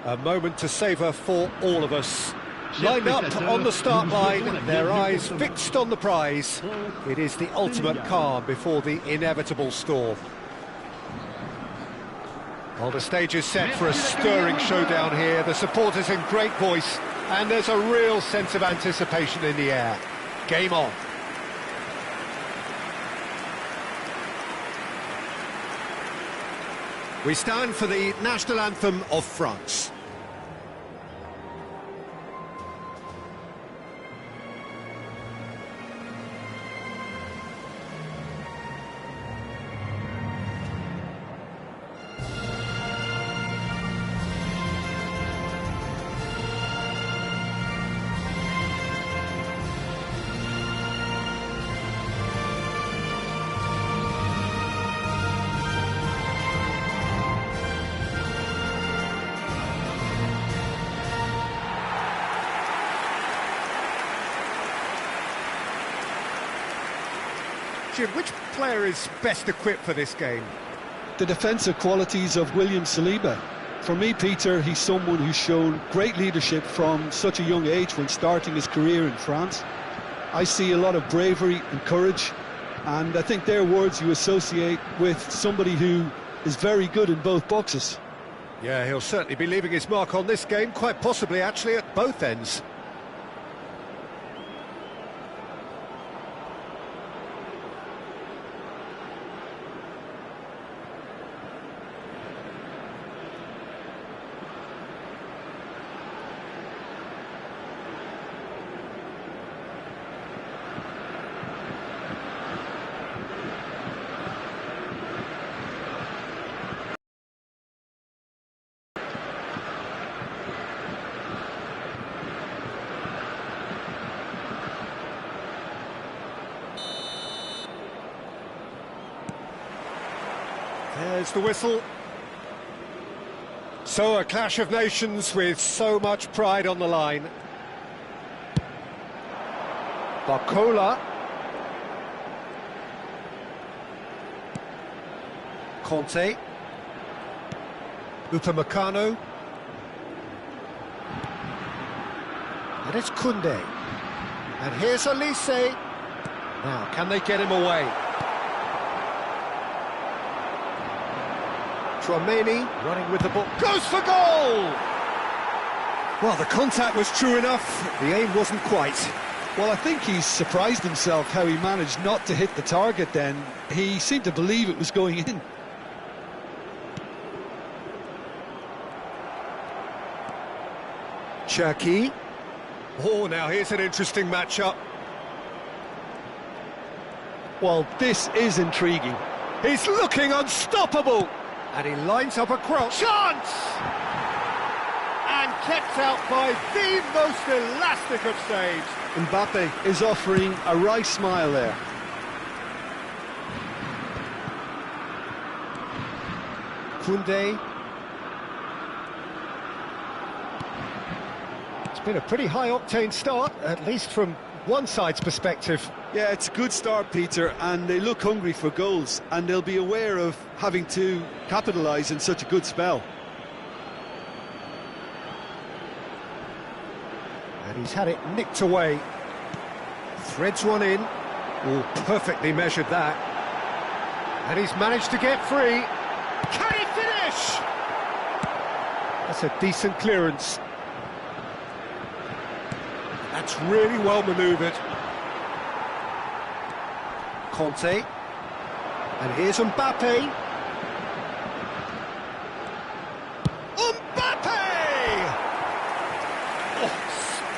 A moment to savour for all of us. Lined up on the start line, their eyes fixed on the prize. It is the ultimate calm before the inevitable storm. Well, the stage is set for a stirring showdown here. The supporters in great voice, and there's a real sense of anticipation in the air. Game on. We stand for the national anthem of France. Jim, which player is best equipped for this game? The defensive qualities of William Saliba. For me, Peter, he's someone who's shown great leadership from such a young age when starting his career in France. I see a lot of bravery and courage, and I think they're words you associate with somebody who is very good in both boxes. Yeah, he'll certainly be leaving his mark on this game, quite possibly actually at both ends. There's the whistle. So a clash of nations with so much pride on the line. Barcola. Conte. Upamecano. And it's Koundé. And here's Elise. Now, can they get him away? Tchouaméni running with the ball, goes for goal! Well, the contact was true enough, the aim wasn't quite. Well, I think he's surprised himself how he managed not to hit the target then. He seemed to believe it was going in. Cherki. Oh, now here's an interesting matchup. Well, this is intriguing. He's looking unstoppable! And he lines up a cross. Chance! And kept out by the most elastic of saves. Mbappe is offering a wry smile there. Koundé. It's been a pretty high-octane start, at least from one side's perspective. Yeah, it's a good start, Peter, and they look hungry for goals, and they'll be aware of having to capitalise in such a good spell. And he's had it nicked away. Threads one in. Oh, perfectly measured that. And he's managed to get free. Can he finish? That's a decent clearance. That's really well manoeuvred. Conte. And here's Mbappe. Mbappe! Oh,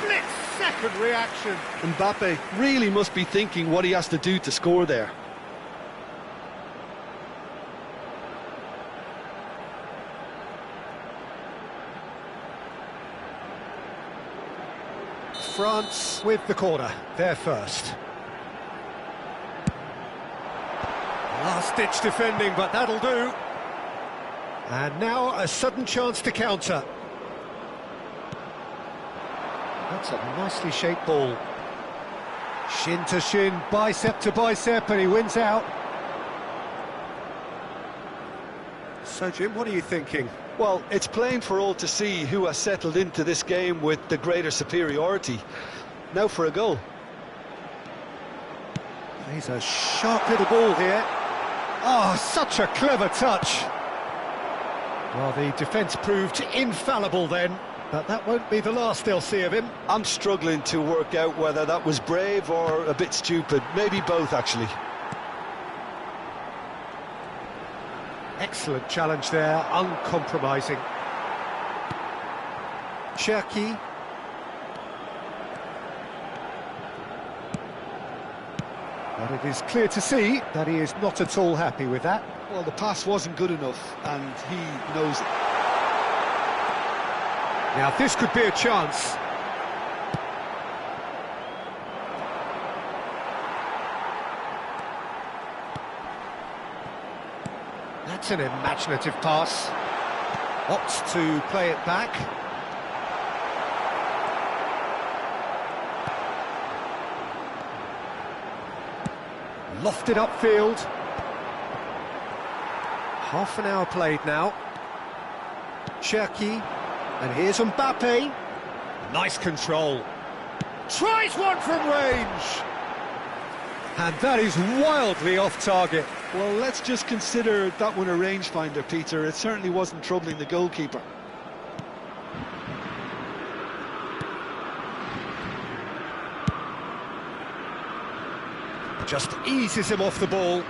split-second reaction. Mbappe really must be thinking what he has to do to score there. France with the corner, they're first. Last-ditch defending, but that'll do. And now a sudden chance to counter. That's a nicely shaped ball. Shin to shin, bicep to bicep, and he wins out. So, Jim, what are you thinking? Well, it's plain for all to see who has settled into this game with the greater superiority. Now for a goal. He's a sharp little ball here. Oh, such a clever touch. Well, the defence proved infallible then, but that won't be the last they'll see of him. I'm struggling to work out whether that was brave or a bit stupid. Maybe both, actually. Excellent challenge there, uncompromising. Cherki. But it is clear to see that he is not at all happy with that. Well, the pass wasn't good enough, and he knows it. Now, this could be a chance. That's an imaginative pass. Opts to play it back. Lofted upfield. Half an hour played now. Cherki. And here's Mbappe. Nice control. Tries one from range. And that is wildly off target. Well, let's just consider that one a rangefinder, Peter. It certainly wasn't troubling the goalkeeper. Just eases him off the ball.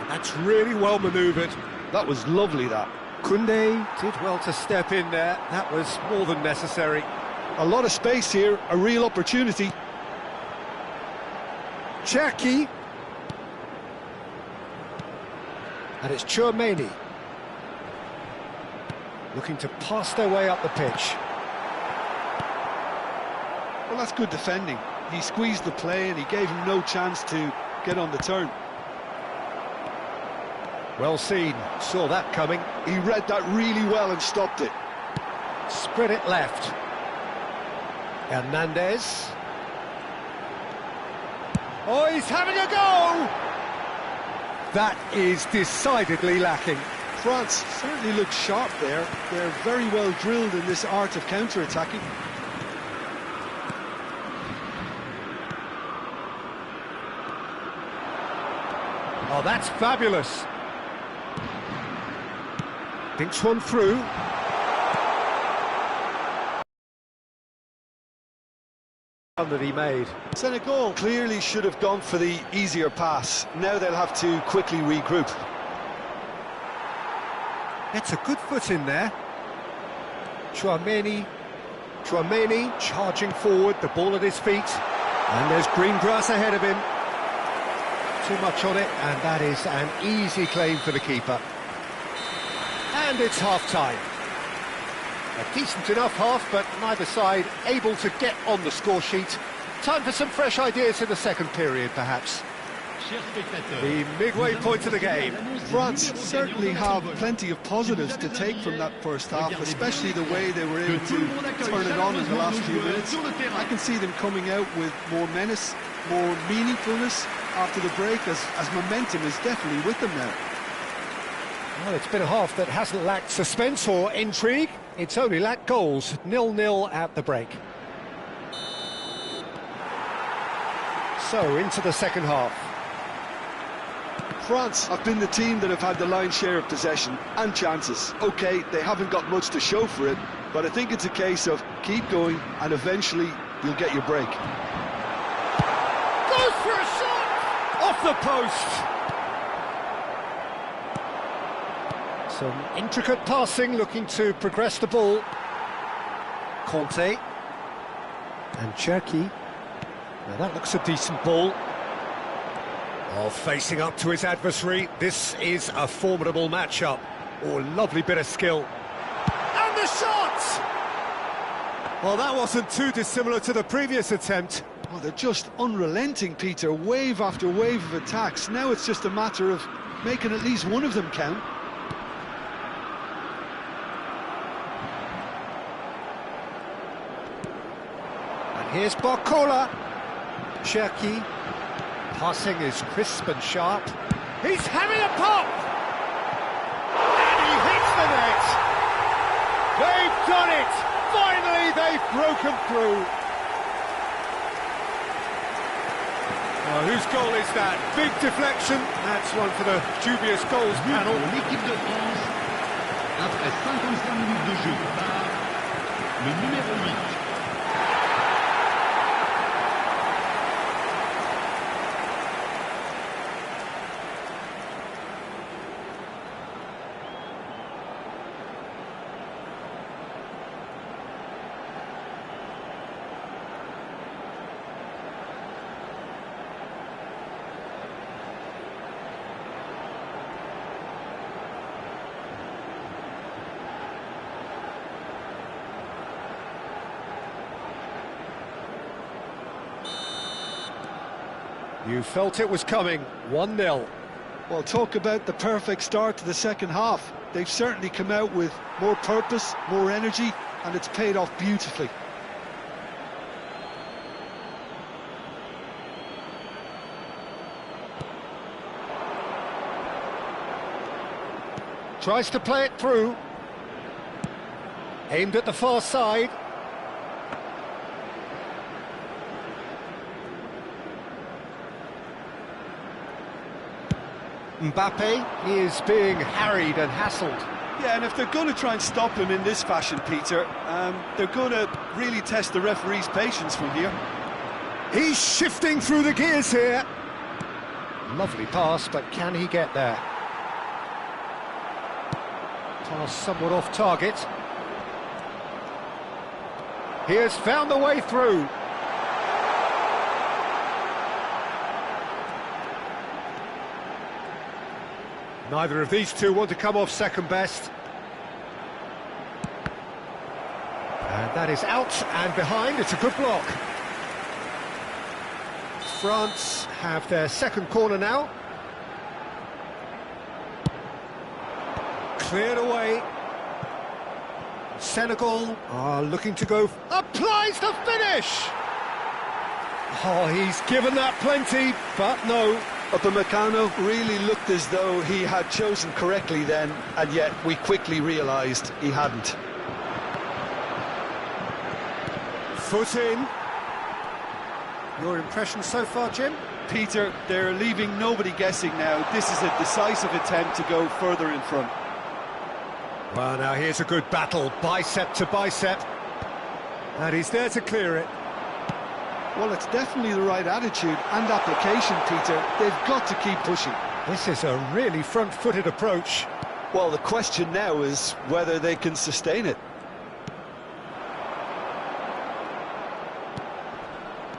And that's really well manoeuvred. That was lovely, that. Koundé did well to step in there. That was more than necessary. A lot of space here, a real opportunity. Cherki. And it's Tchouaméni. Looking to pass their way up the pitch. Well, that's good defending. He squeezed the play and he gave him no chance to get on the turn. Well seen, saw that coming. He read that really well and stopped it. Spread it left. Hernandez. Oh, he's having a go! That is decidedly lacking. France certainly looks sharp there. They're very well drilled in this art of counter-attacking. Oh, that's fabulous. Thinks one through. That he made. Senegal clearly should have gone for the easier pass. Now they'll have to quickly regroup. Gets a good foot in there. Tchouaméni charging forward, the ball at his feet. And there's green grass ahead of him. Too much on it, and that is an easy claim for the keeper. And it's half-time. A decent enough half, but neither side able to get on the score sheet. Time for some fresh ideas in the second period, perhaps. The midway point of the game. France certainly have plenty of positives to take from that first half, especially the way they were able to turn it on in the last few minutes. I can see them coming out with more menace, more meaningfulness after the break, as momentum is definitely with them now. Well, it's been a half that hasn't lacked suspense or intrigue. It's only lacked goals. 0-0 at the break. So, into the second half. France have been the team that have had the lion's share of possession and chances. OK, they haven't got much to show for it, but I think it's a case of keep going and eventually you'll get your break. Goes for a shot! Off the post! Some intricate passing, looking to progress the ball. Conte. And Cherki. Now that looks a decent ball. Oh, facing up to his adversary. This is a formidable matchup. Oh, lovely bit of skill. And the shot! Well, that wasn't too dissimilar to the previous attempt. Oh, they're just unrelenting, Peter. Wave after wave of attacks. Now it's just a matter of making at least one of them count. Here's Barcola. Cherki. Passing is crisp and sharp. He's having a pop! broken through. Oh, whose goal is that? Big deflection. That's one for the dubious goals panel. L'équipe de France, après 55 minutes de jeu, par le numéro 8. You felt it was coming, 1-0. Well, talk about the perfect start to the second half. They've certainly come out with more purpose, more energy, and it's paid off beautifully. Tries to play it through. Aimed at the far side. Mbappe, he is being harried and hassled. Yeah, and if they're going to try and stop him in this fashion, Peter, they're going to really test the referee's patience from here. He's shifting through the gears here. Lovely pass, but can he get there? Pass somewhat off target. He has found the way through. Neither of these two want to come off second best. And that is out and behind. It's a good block. France have their second corner now. Cleared away. Senegal are looking to go. Applies the finish! Oh, he's given that plenty, but no. Upamecano really looked as though he had chosen correctly then, and yet we quickly realised he hadn't. Foot in. Your impression so far, Jim? Peter, they're leaving nobody guessing now. This is a decisive attempt to go further in front. Well, now here's a good battle, bicep to bicep. And he's there to clear it. Well, it's definitely the right attitude and application, Peter. They've got to keep pushing. This is a really front-footed approach. Well, the question now is whether they can sustain it.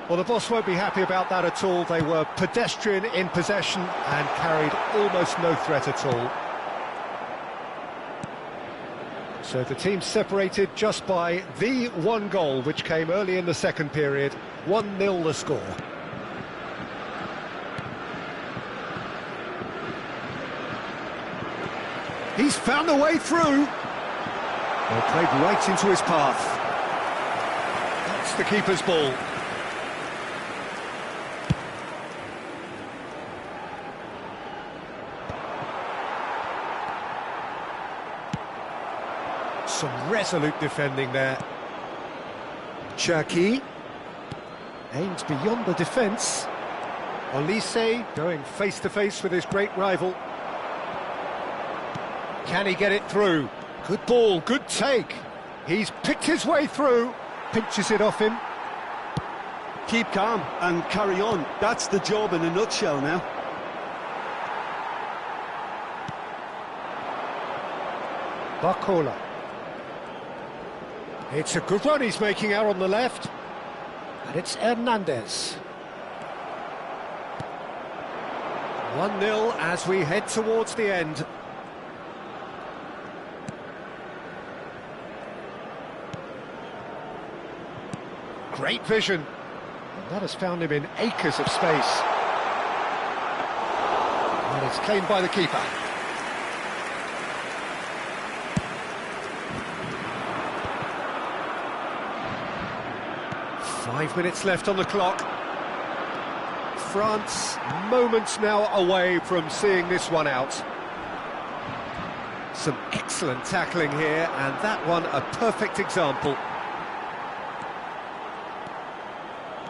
Well, the boss won't be happy about that at all. They were pedestrian in possession and carried almost no threat at all. So the team separated just by the one goal, which came early in the second period. 1-0 the score. He's found the way through. Well, played right into his path. That's the keeper's ball. Some resolute defending there. Cherki aims beyond the defence. Olise going face-to-face with his great rival. Can he get it through? Good ball, good take. He's picked his way through. Pinches it off him. Keep calm and carry on. That's the job in a nutshell now. Barcola. It's a good run he's making out on the left. And it's Hernandez. 1-0 as we head towards the end. Great vision. And that has found him in acres of space. And it's claimed by the keeper. Five minutes left on the clock. France moments now away from seeing this one out. Some excellent tackling here, and that one a perfect example.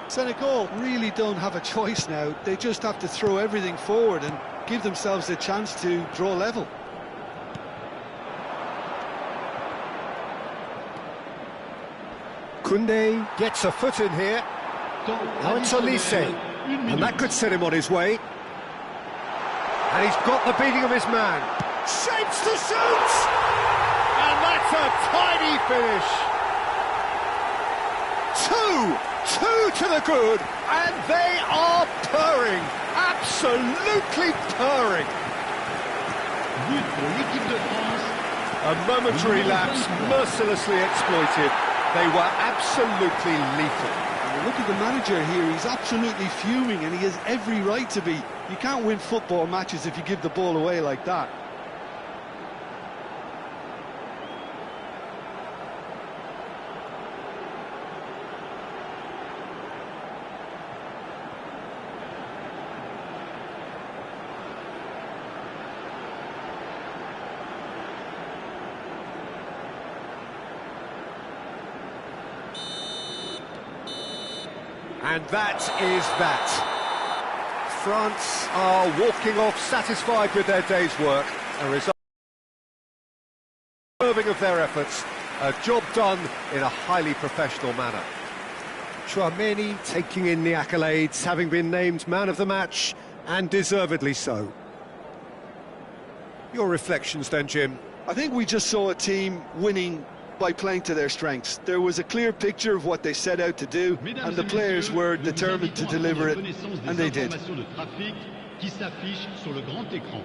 Senegal really don't have a choice now. They just have to throw everything forward and give themselves a chance to draw level. Koundé gets a foot in here. Now it's Olise, and that could set him on his way. And he's got the beating of his man. Shapes to shoot! And that's a tidy finish. Two to the good, and they are purring. Absolutely purring. But pour l'équipe de France. A momentary lapse mercilessly exploited. They were absolutely lethal. Look at the manager here, he's absolutely fuming, and he has every right to be. You can't win football matches if you give the ball away like that. And that is that. France are walking off satisfied with their day's work. A result deserving of their efforts. A job done in a highly professional manner. Chouameni taking in the accolades, having been named man of the match, and deservedly so. Your reflections then, Jim? I think we just saw a team winning by playing to their strengths. There was a clear picture of what they set out to do, and the players were determined to deliver it, and they did. Qui s'affiche sur le grand écran.